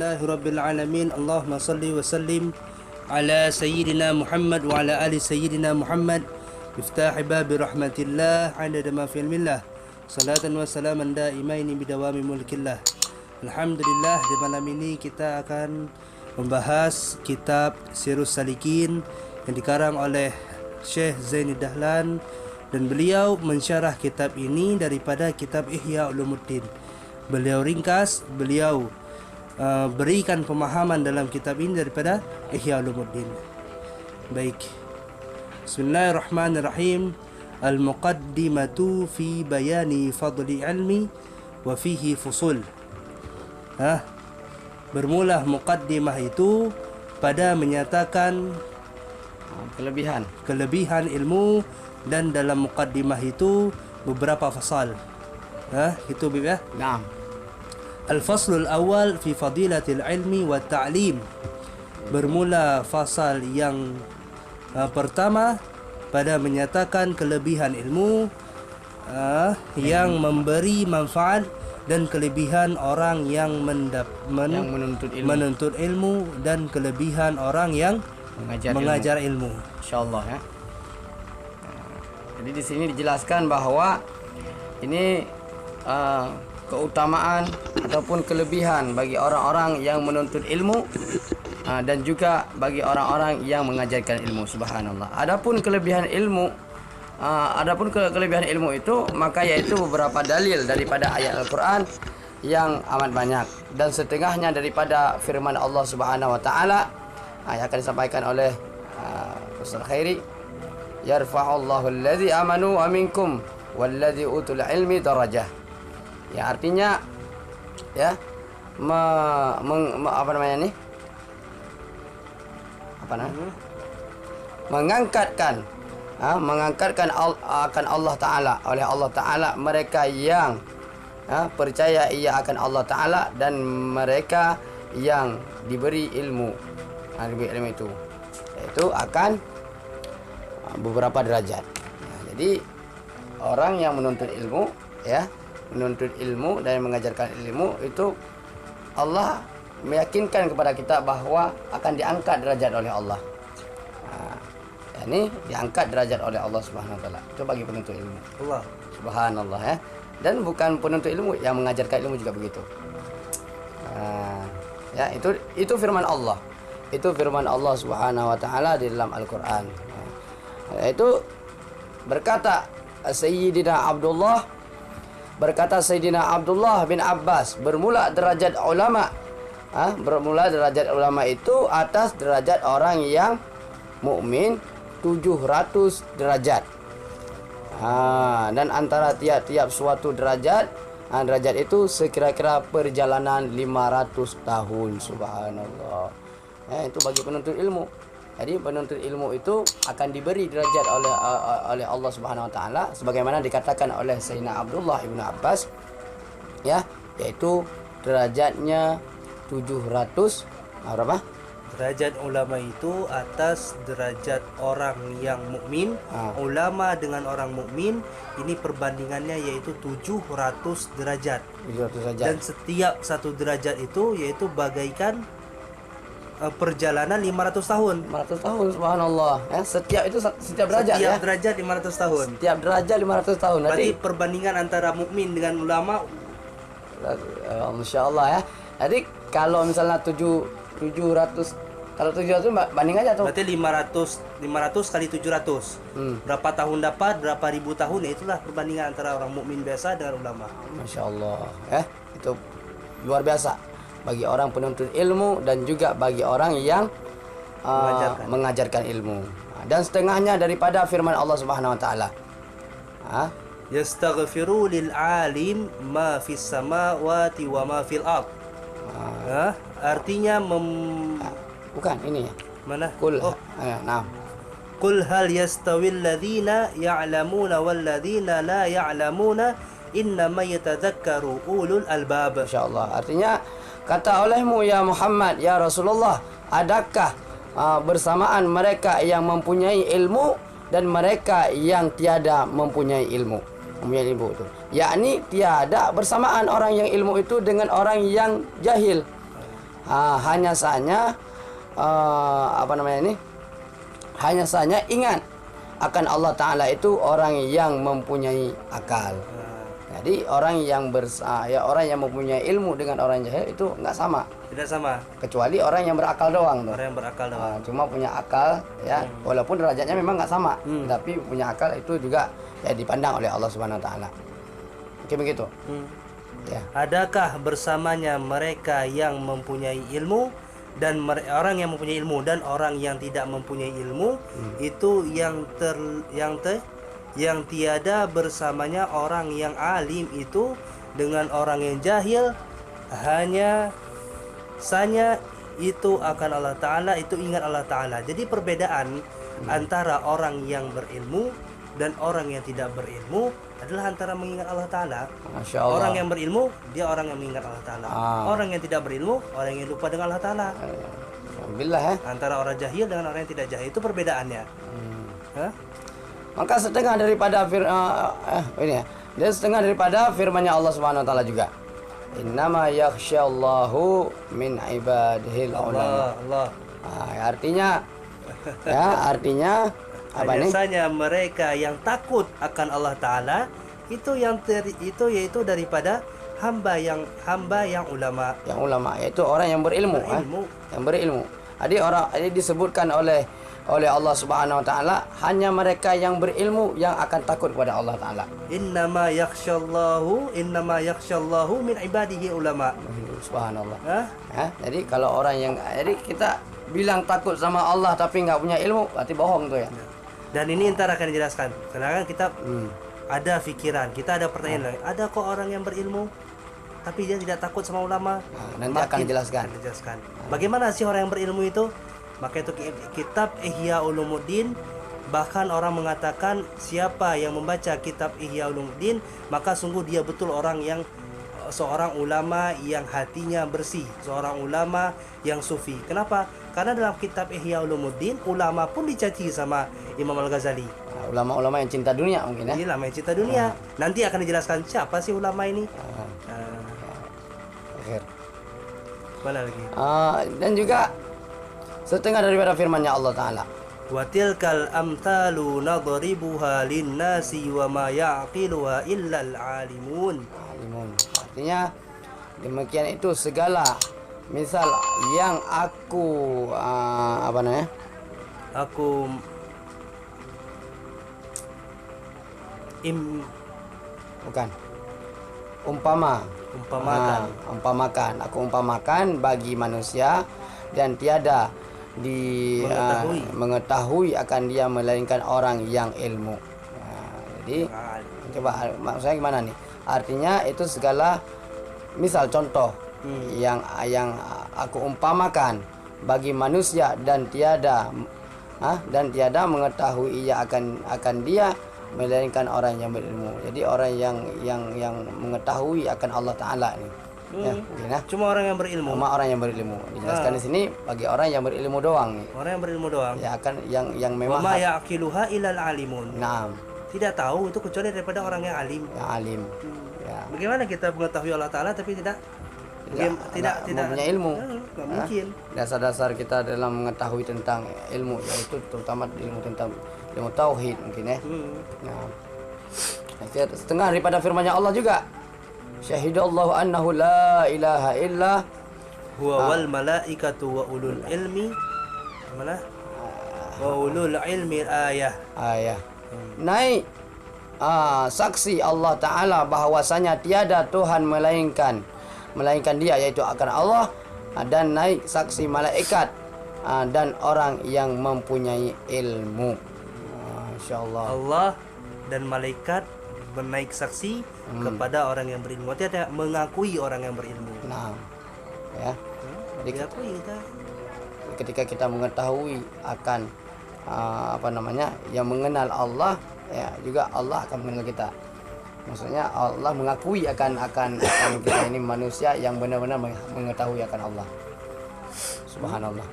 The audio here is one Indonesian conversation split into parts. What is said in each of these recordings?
Alhamdulillahi Rabbil Alamin. Allahumma salli wa sallim ala Sayyidina Muhammad wa ala ali Sayyidina Muhammad Miftahi babi rahmatillah adada ma fi ilmillah. Salatan wa salaman daimaini bidawami mulkillah. Alhamdulillah, di malam ini kita akan membahas kitab Sirus Salikin yang dikarang oleh Syekh Zaini Dahlan, dan beliau mensyarah kitab ini daripada kitab Ihya Ulumuddin. Beliau ringkas, beliau berikan pemahaman dalam kitab ini daripada Ihya Ulumuddin. Baik. Bismillahirrahmanirrahim. Al-muqaddimatu fi bayani fadli ilmi wa fihi fusul. Bermula muqaddimah itu pada menyatakan kelebihan ilmu, dan dalam muqaddimah itu beberapa fasal. Itu ya. Naam. Al-faslul awal fi fadilatil ilmi wa ta'lim. Bermula fasal yang pertama pada menyatakan kelebihan ilmu yang memberi manfaat, dan kelebihan orang yang menuntut ilmu, dan kelebihan orang yang mengajar ilmu. Insyaallah ya. Jadi di sini dijelaskan bahwa ini keutamaan ataupun kelebihan bagi orang-orang yang menuntut ilmu dan juga bagi orang-orang yang mengajarkan ilmu. Subhanallah. Adapun kelebihan ilmu itu maka yaitu beberapa dalil daripada ayat Al-Qur'an yang amat banyak, dan setengahnya daripada firman Allah Subhanahu wa taala yang akan disampaikan oleh Ustaz Khairi, yarfa'ullahu alladzi amanu minkum walladzi utul ilmi darajah. Ya, artinya ya mengangkatkan akan Allah Ta'ala, oleh Allah Ta'ala mereka yang percaya ia akan Allah Ta'ala, dan mereka yang diberi ilmu. Diberi ilmu itu akan beberapa derajat. Jadi orang yang menuntut ilmu dan mengajarkan ilmu itu Allah meyakinkan kepada kita bahwa akan diangkat derajat oleh Allah. Ini diangkat derajat oleh Allah Subhanahu wa taala. Itu bagi penuntut ilmu. Allah. Subhanallah ya. Dan bukan penuntut ilmu, yang mengajarkan ilmu juga begitu. Ya, itu firman Allah. Itu firman Allah Subhanahu wa taala di dalam Al-Qur'an. Itu berkata Sayyidina Abdullah bin Abbas, bermula derajat ulama. Bermula derajat ulama itu atas derajat orang yang mukmin 700 derajat. Dan antara tiap-tiap suatu derajat itu sekira-kira perjalanan 500 tahun. Subhanallah. Itu bagi penuntut ilmu. Jadi penuntut ilmu itu akan diberi derajat oleh Allah Subhanahu wa taala sebagaimana dikatakan oleh Sayyidina Abdullah bin Abbas, ya, yaitu derajatnya 700 berapa? Derajat ulama itu atas derajat orang yang mukmin. Ulama dengan orang mukmin ini perbandingannya yaitu 700 derajat. 700 derajat. Dan setiap satu derajat itu yaitu bagaikan perjalanan 500 tahun. 500 tahun, subhanallah. Setiap derajat, setiap derajat 500 tahun. Setiap derajat 500 tahun. Berarti perbandingan antara mukmin dengan ulama, Masya Allah ya. Jadi kalau misalnya 700, kalau 700 banding aja tuh. Berarti 500 kali 700. Berapa tahun dapat, berapa ribu tahun, ya itulah perbandingan antara orang mukmin biasa dengan ulama. Masya Allah ya. Itu luar biasa bagi orang penuntut ilmu dan juga bagi orang yang mengajarkan ilmu. Dan setengahnya daripada firman Allah Subhanahu wa taala. Yastaghfiru lil alim ma fis samawati wa ma fil ard. Artinya bukan ini ya. Mana? Nah. Qul hal yastawil ladzina ya'lamuna wal ladzina la ya'lamuna innama yatadzakkaru ulul albab. Insyaallah. Artinya kata olehmu ya Muhammad, ya Rasulullah, adakah bersamaan mereka yang mempunyai ilmu dan mereka yang tiada mempunyai ilmu? Mempunyai ilmu itu, yakni tiada bersamaan orang yang ilmu itu dengan orang yang jahil. hanya saja hanya saja ingat akan Allah Ta'ala itu orang yang mempunyai akal. Jadi orang yang orang yang mempunyai ilmu dengan orang jahil itu nggak sama. Tidak sama. Kecuali orang yang berakal doang tuh. Orang yang berakal doang. Cuma punya akal ya, walaupun derajatnya memang nggak sama, tapi punya akal itu juga ya dipandang oleh Allah Subhanahu Wa Ta'ala. Oke begitu. Ya. Adakah bersamanya mereka yang mempunyai ilmu dan orang yang mempunyai ilmu dan orang yang tidak mempunyai ilmu itu yang tiada bersamanya orang yang alim itu dengan orang yang jahil, hanya sanya itu akan Allah Ta'ala, itu ingat Allah Ta'ala. Jadi perbedaan antara orang yang berilmu dan orang yang tidak berilmu adalah antara mengingat Allah Ta'ala. Masya Allah. Orang yang berilmu, dia orang yang mengingat Allah Ta'ala. Orang yang tidak berilmu, orang yang lupa dengan Allah Ta'ala. Alhamdulillah ya. Antara orang jahil dengan orang yang tidak jahil, itu perbedaannya. Hah? Maka setengah daripada setengah daripada firman-Nya Allah Subhanahu Wa Ta'ala juga. Innama yakhsyallahu min ibadihil ulama. Allah. Artinya apa nih? Biasanya mereka yang takut akan Allah Ta'ala itu yaitu daripada hamba yang ulama. Yang ulama yaitu orang yang berilmu. Yang berilmu. Jadi disebutkan oleh Allah Subhanahu Wa Ta'ala hanya mereka yang berilmu yang akan takut kepada Allah Ta'ala. Innama yakhsyallahu min ibadihi ulama. Subhanallah. Jadi kalau orang yang kita bilang takut sama Allah tapi nggak punya ilmu, berarti bohong tuh ya. Dan ini ntar akan dijelaskan. Karena kan kita ada pikiran, kita ada pertanyaan lagi. Ada kok orang yang berilmu tapi dia tidak takut sama ulama? Nanti akan dijelaskan. Bagaimana sih orang yang berilmu itu? Maka itu kitab Ihya Ulumuddin, bahkan orang mengatakan siapa yang membaca kitab Ihya Ulumuddin maka sungguh dia betul seorang ulama yang hatinya bersih, seorang ulama yang sufi. Kenapa? Karena dalam kitab Ihya Ulumuddin ulama pun dicaci sama Imam Al-Ghazali. Ulama-ulama yang cinta dunia mungkin ya. Ulama yang cinta dunia. Nanti akan dijelaskan siapa sih ulama ini. Akhir. Mana lagi? Dan juga setengah daripada firman-Nya Allah Ta'ala. Wa tilkal amthalu nadribuha lin-nasi wa ma ya'qiluha illa al-alimun. Artinya demikian itu segala misal yang aku umpamakan bagi manusia dan tiada mengetahui akan dia melainkan orang yang ilmu. Jadi coba maksudnya gimana nih? Artinya itu segala misal contoh yang aku umpamakan bagi manusia dan tiada mengetahui ia akan dia melainkan orang yang berilmu. Jadi orang yang mengetahui akan Allah Ta'ala ini. Cuma orang yang berilmu. Dijelaskan di sini bagi orang yang berilmu doang nih. Orang yang berilmu doang. Ya akan yang memang wa ma ya'qiluha illal alimun. Naam. Tidak tahu itu kecuali daripada orang yang alim. Ya. Bagaimana kita mengetahui Allah Ta'ala tapi tidak punya ilmu? Nggak mungkin. Dasar-dasar kita dalam mengetahui tentang ilmu yaitu terutama ilmu tauhid mungkin ya. Setengah daripada firman-Nya Allah juga. Syahidallahu annahu la ilaha illa huwa wal malaikatu wa ulul ilmi mana? Wa ulul ilmi ayah. Naik saksi Allah Ta'ala bahwasanya tiada Tuhan melainkan dia yaitu akan Allah, dan naik saksi malaikat dan orang yang mempunyai ilmu. Masyaallah. Allah dan malaikat menaik saksi kepada orang yang berilmu. Tidak mengakui orang yang berilmu. Nah, ya. Diakui kita. Ketika kita mengetahui akan yang mengenal Allah, ya juga Allah akan mengenal kita. Maksudnya Allah mengakui akan kita ini manusia yang benar-benar mengetahui akan Allah. Subhanallah.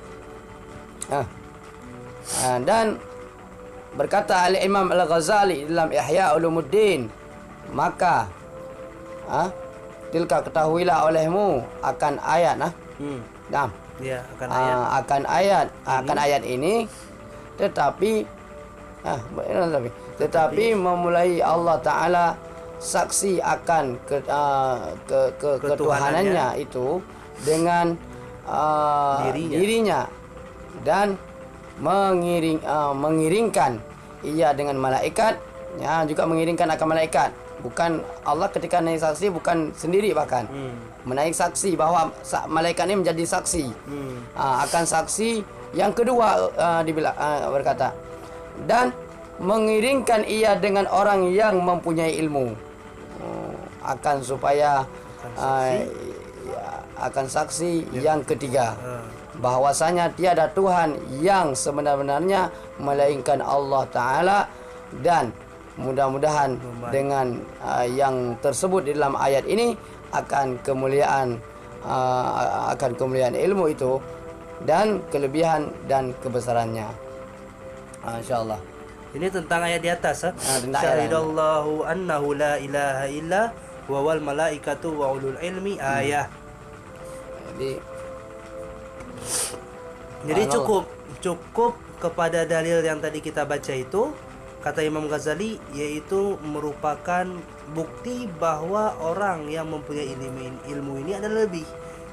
Dan berkata Al-Imam Al-Ghazali dalam Ihya Ulumuddin, maka tilka ketahuilah olehmu akan ayat Nah, Ya, akan ayat. akan ayat ini, tetapi memulai Allah Taala saksi akan ketuhanannya itu dengan dirinya dan mengiringkan ia dengan malaikat, ya, juga mengiringkan akan malaikat. Bukan Allah ketika naik saksi bukan sendiri, bahkan menaik saksi bahwa malaikat ini menjadi saksi akan saksi yang kedua. Berkata, dan mengiringkan ia dengan orang yang mempunyai ilmu, akan supaya akan saksi yang ketiga, bahwasanya tiada Tuhan yang sebenar-benarnya melainkan Allah Ta'ala. Dan mudah-mudahan dengan yang tersebut di dalam ayat ini akan kemuliaan ilmu itu dan kelebihan dan kebesarannya, insyaallah. Ini tentang ayat di atas. Tentang ayat. Syahidallahu annahu la ilaha illa wa wal malaikatu wa ulul ilmi ayah. Jadi cukup kepada dalil yang tadi kita baca itu, kata Imam Ghazali, yaitu merupakan bukti bahwa orang yang mempunyai ilmu ini adalah lebih.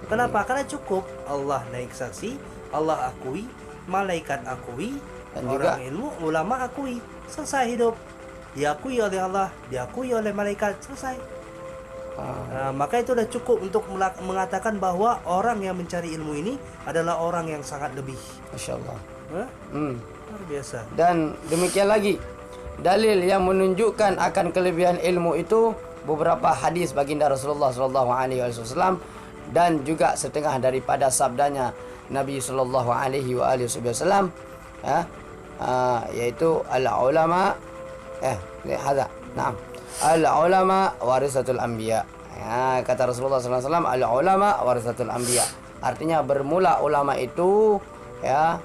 Kenapa? Karena cukup Allah naik saksi, Allah akui, malaikat akui, dan orang ilmu, ulama akui, selesai hidup. Diakui oleh Allah, diakui oleh malaikat, selesai. Maka itu sudah cukup untuk mengatakan bahwa orang yang mencari ilmu ini adalah orang yang sangat lebih. Masya Allah. Luar biasa. Dan demikian lagi dalil yang menunjukkan akan kelebihan ilmu itu beberapa hadis baginda Rasulullah SAW dan juga setengah daripada sabdanya Nabi SAW, yaitu al-ulama al-ulama warisatul anbiya. Kata Rasulullah SAW, al-ulama warisatul anbiya. Artinya bermula ulama itu, ya,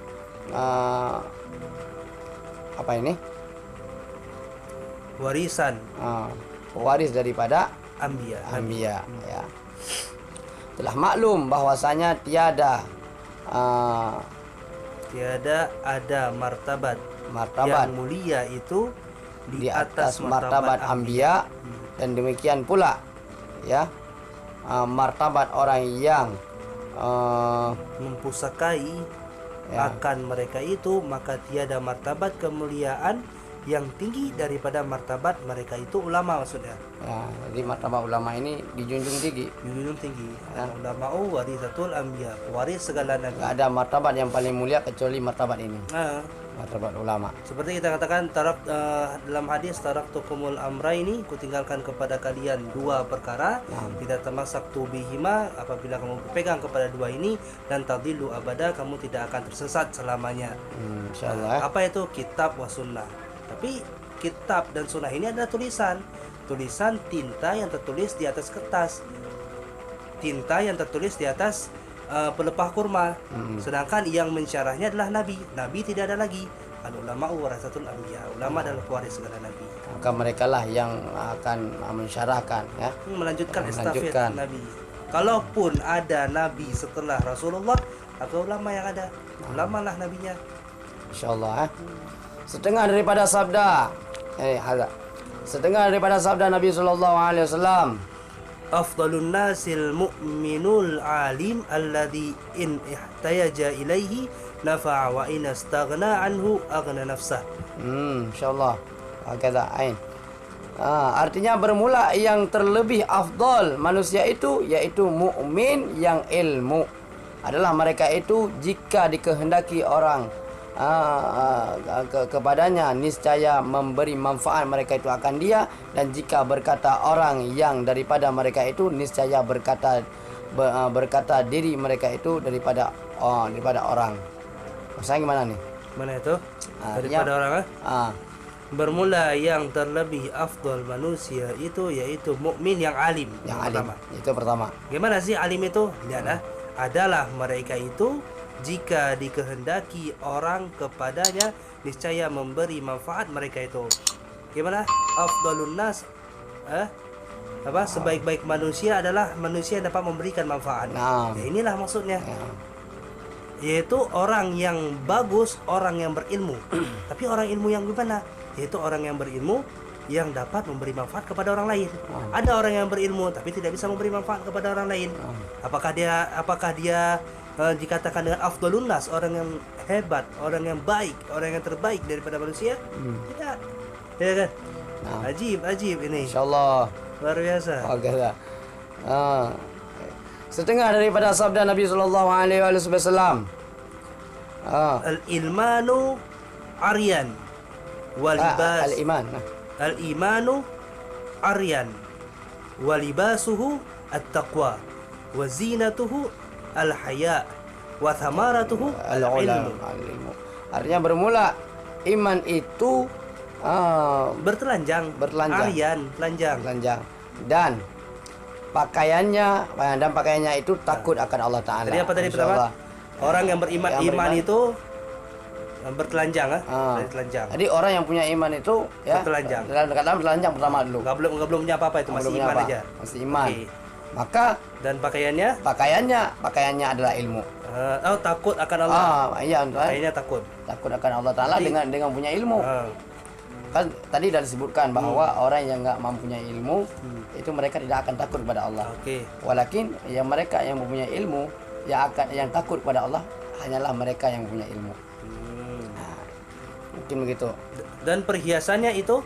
apa ini? Warisan. Waris daripada anbiya. Ya. Telah maklum bahwasanya tiada ada martabat yang mulia itu di atas martabat anbiya, dan demikian pula, ya, martabat orang yang mempusakai akan mereka itu, maka tiada martabat kemuliaan yang tinggi daripada martabat mereka itu ulama, maksudnya. Jadi martabat ulama ini dijunjung tinggi. Ulama warisatul anbiya, waris segala nabi. Tidak ada martabat yang paling mulia kecuali martabat ini. Martabat ulama. Seperti kita katakan dalam hadis, taraktukumul amraini, kutinggalkan kepada kalian dua perkara, tidak tamassaktu bihima, apabila kamu berpegang kepada dua ini, dan tadillu abada, kamu tidak akan tersesat selamanya. Insyaallah. Apa itu? Kitab wa sunnah. Tapi kitab dan sunnah ini adalah tulisan tinta yang tertulis di atas kertas, tinta yang tertulis di atas pelepah kurma. Sedangkan yang mensyarahnya adalah Nabi tidak ada lagi. Al-ulama warasatul anbiya, ulama adalah pewaris segala nabi. Maka mereka lah yang akan mensyarahkan, ya, melanjutkan estafet Nabi. Kalaupun ada nabi setelah Rasulullah, atau ulama yang ada, ulama lah nabinya. Insyaallah. Setengah daripada sabda Nabi sallallahu alaihi wasallam, afdalun nasil mu'minul alim alladhi in ihtayaja ilaihi nafa'a wa in astaghna anhu aghna nafsah. Insyaallah. Kata ain. Artinya bermula yang terlebih afdal manusia itu, yaitu mukmin yang ilmu adalah mereka itu jika dikehendaki orang kepadanya niscaya memberi manfaat mereka itu akan dia, dan jika berkata orang yang daripada mereka itu niscaya berkata diri mereka itu daripada orang. Maksudnya gimana nih? Mana itu? Daripada orang bermula yang terlebih afdal manusia itu yaitu mukmin yang alim. Itu pertama. Gimana sih alim itu? Adalah mereka itu jika dikehendaki orang kepadanya niscaya memberi manfaat mereka itu. Gimana? Afdalun nas sebaik-baik manusia adalah manusia yang dapat memberikan manfaat. Nah. Ya, inilah maksudnya. Ya. Yaitu orang yang bagus, orang yang berilmu. Tapi orang ilmu yang gimana? Yaitu orang yang berilmu yang dapat memberi manfaat kepada orang lain. Ada orang yang berilmu tapi tidak bisa memberi manfaat kepada orang lain. Apakah dia dikatakan dengan afdalun nas, orang yang hebat, orang yang baik, orang yang terbaik daripada manusia? Tidak. Ya kan? Ajib ini. Insyaallah. Luar biasa. Oke dah. Setengah daripada sabda Nabi sallallahu alaihi wasallam. Al-ilmanu aryan walibas. Al-iman. Al-imanu aryan walibasuhu at-taqwa wa zinatuhu al-haya wa thamaratuhu al-ilmu. Artinya bermula iman itu bertelanjang. Aryan, telanjang. Dan pakaiannya itu takut akan Allah Taala. Jadi apa tadi pertama? Orang yang beriman iman itu bertelanjang, telanjang. Jadi orang yang punya iman itu ya bertelanjang. Dalam keadaan bertelanjang pertama dulu. Enggak belum punya apa-apa itu, masih iman aja. Masih iman. Okay. Maka dan pakaiannya adalah ilmu. Takut akan Allah. Iya, pakaiannya takut. Takut akan Allah Taala dengan punya ilmu. Kan tadi sudah disebutkan bahwa orang yang enggak mempunyai ilmu itu mereka tidak akan takut kepada Allah. Walakin yang mereka yang mempunyai ilmu yang takut kepada Allah hanyalah mereka yang punya ilmu. Mungkin begitu. Dan perhiasannya itu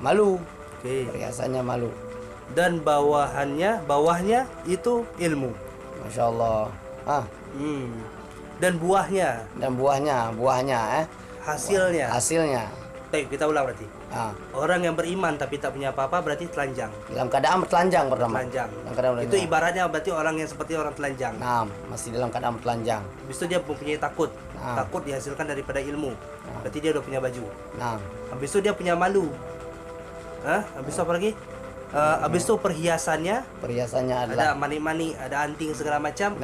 malu. Perhiasannya malu. Dan bawahnya itu ilmu. Masya Allah. Dan buahnya hasilnya. Baik, kita ulang berarti. Orang yang beriman tapi tak punya apa-apa berarti telanjang. Dalam keadaan bertelanjang pertama. Itu ibaratnya berarti orang yang seperti orang telanjang. Masih dalam keadaan bertelanjang. Habis itu dia mempunyai takut. Takut dihasilkan daripada ilmu. Berarti dia udah punya baju. Habis itu dia punya malu. Habis itu apa lagi? Habis itu perhiasannya adalah ada mani-mani, ada anting segala macam,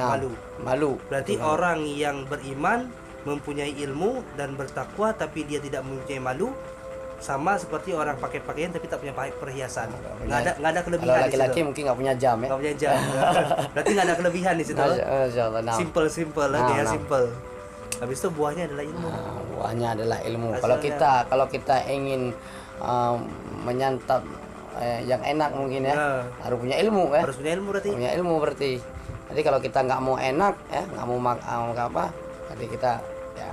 malu. Berarti orang yang beriman mempunyai ilmu dan bertakwa tapi dia tidak mempunyai malu, sama seperti orang pakai pakaian tapi tak punya perhiasan. Nggak ada kelebihan. Kalau laki-laki mungkin nggak punya jam ya. Nggak punya jam. Berarti nggak ada kelebihan di situ. Simple ya, simple. Habis itu buahnya adalah ilmu. Buahnya adalah ilmu. Kalau kita ingin menyantap yang enak mungkin ya, harus punya ilmu ya. Harus punya ilmu berarti. Punya ilmu berarti. Jadi kalau kita nggak mau enak ya, nggak mau makan apa, jadi kita ya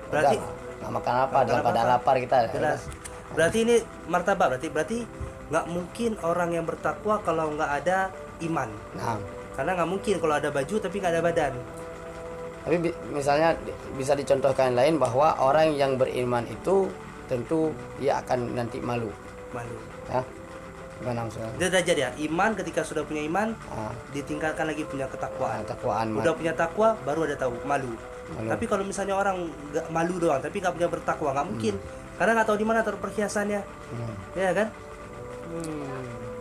berarti nggak makan apa dalam keadaan lapar kita. Jelas. Berarti ini martabat, berarti nggak mungkin orang yang bertakwa kalau nggak ada iman. Karena nggak mungkin kalau ada baju tapi nggak ada badan. Tapi misalnya bisa dicontohkan lain bahwa orang yang beriman itu tentu dia akan nanti malu. Ya. Gimana maksudnya? Dia derajat ya. Iman ketika sudah punya iman, ditingkatkan lagi punya ketakwaan. Udah punya takwa, baru ada tahu malu. Tapi kalau misalnya orang nggak malu doang, tapi nggak punya bertakwa, nggak mungkin. Karena nggak tahu di mana taruh perhiasannya, ya kan?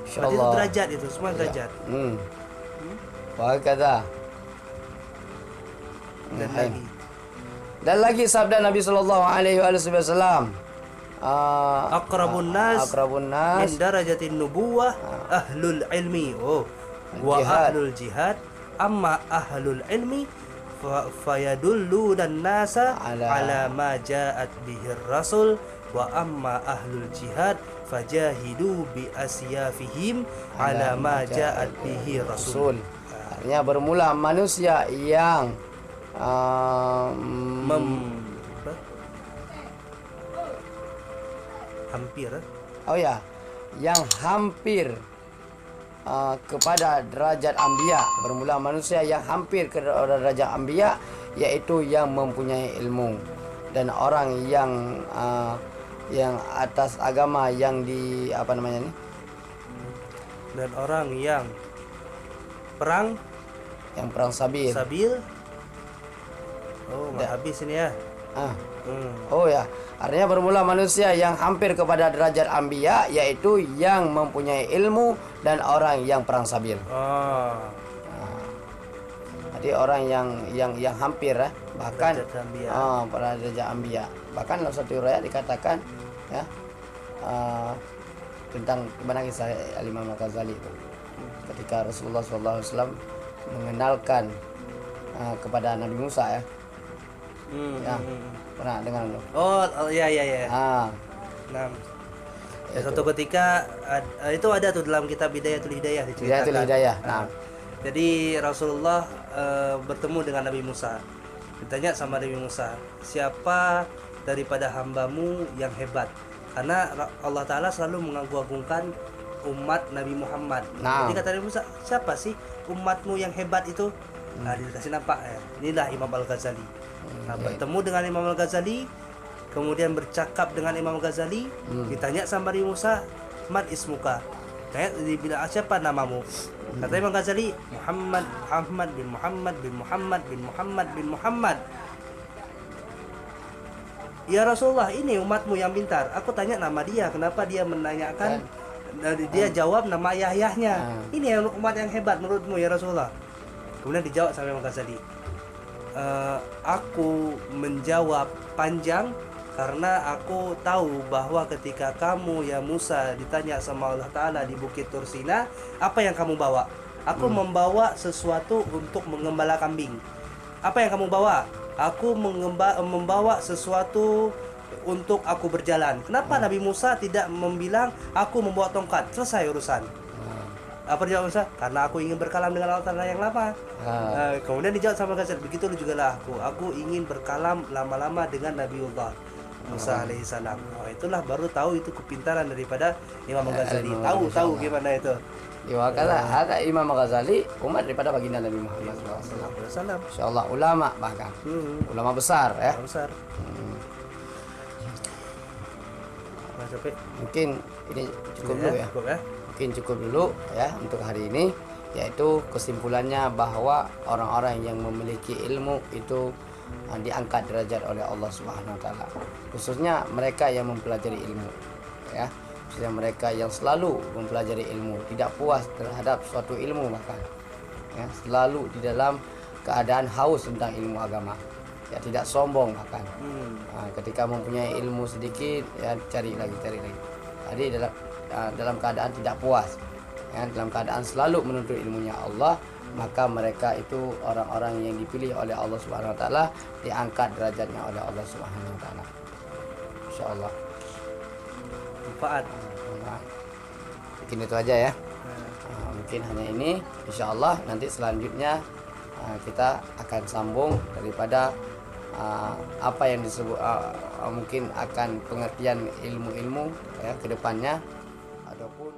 Berarti itu derajat itu, semua derajat. Kata. Dan lagi sabda Nabi Sallallahu Alaihi Wasallam. Aqrabun nas min darajatin nubuwah ahlul ilmi wa ahlul jihad amma ahlul ilmi fayadullu dan nasa ala ma ja'at bihi rasul wa amma ahlul jihad fajahidu bi asyafihim ala ma ja'at bihi rasul. Artinya bermula manusia yang yang hampir kepada derajat anbiya. Bermula manusia yang hampir ke derajat anbiya, yaitu yang mempunyai ilmu, dan orang yang atas agama yang dan orang yang perang sabil. Nggak habis ini ya. Artinya bermula manusia yang hampir kepada derajat anbiya, yaitu yang mempunyai ilmu dan orang yang perang sabil. Jadi orang yang hampir bahkan pada derajat anbiya. Bahkan dalam satu riwayat dikatakan ya, tentang gimana kisah Imam Al-Ghazali itu. Ketika Rasulullah SAW mengenalkan kepada Nabi Musa ya. Ya, pernah dengar lo? Oh iya iya iya. Ah, Nah, ya, suatu ketika itu ada tuh dalam kitab Bidayatul Hidayah diceritakan. Bidayatul Hidayah. Nah, Jadi Rasulullah bertemu dengan Nabi Musa. Ditanya sama Nabi Musa, siapa daripada hambamu yang hebat? Karena Allah Ta'ala selalu mengagung-agungkan umat Nabi Muhammad. Nah. Jadi kata Nabi Musa, siapa sih umatmu yang hebat itu? Nah, dikasih nampak ya. Inilah Imam Al-Ghazali. Nah, bertemu dengan Imam Al-Ghazali, kemudian bercakap dengan Imam Al-Ghazali, ditanya sama Nabi Musa, "Mat ismuka?" Dibilang, siapa namamu? Kata Imam Ghazali, Muhammad bin Muhammad bin Muhammad bin Muhammad bin Muhammad. Ya Rasulullah, ini umatmu yang pintar. Aku tanya nama dia, kenapa dia menanyakan? Dia jawab nama ayahnya. Ini yang umat yang hebat menurutmu ya Rasulullah. Kemudian dijawab sama Imam Ghazali, aku menjawab panjang karena aku tahu bahwa ketika kamu ya Musa ditanya sama Allah Ta'ala di Bukit Tursina, apa yang kamu bawa? Aku membawa sesuatu untuk mengembala kambing. Apa yang kamu bawa? Aku membawa sesuatu untuk aku berjalan. Kenapa Nabi Musa tidak membilang aku membawa tongkat? Selesai urusan. Apa dijawab Musa? Karena aku ingin berkalam dengan Allah Ta'ala yang lama. Kemudian dijawab sama Ghazali, begitu juga lah aku ingin berkalam lama-lama dengan Nabiullah Musa alaihissalam. Itulah baru tahu itu kepintaran daripada Imam Ghazali. Tahu gimana itu. ya ada Imam Ghazali umat daripada baginda Nabi Muhammad SAW. Insyaallah ulama bahkan. Ulama besar ya. Besar. Mungkin ini cukup dulu ya. Cukup ya. Mungkin cukup dulu ya untuk hari ini, yaitu kesimpulannya bahwa orang-orang yang memiliki ilmu itu diangkat derajat oleh Allah Subhanahu wa taala. Khususnya mereka yang mempelajari ilmu ya. Khususnya mereka yang selalu mempelajari ilmu, tidak puas terhadap suatu ilmu bahkan. Ya, selalu di dalam keadaan haus tentang ilmu agama. Ya, tidak sombong bahkan. Ketika mempunyai ilmu sedikit ya cari lagi. Jadi dalam keadaan tidak puas, ya, dalam keadaan selalu menuntut ilmunya Allah, maka mereka itu orang-orang yang dipilih oleh Allah Subhanahu wa taala, diangkat derajatnya oleh Allah Subhanahu wa taala. Insyaallah. Manfaat. Mungkin itu aja ya. Mungkin hanya ini. Insyaallah nanti selanjutnya kita akan sambung daripada apa yang disebut mungkin akan pengertian ilmu-ilmu ya ke depannya ataupun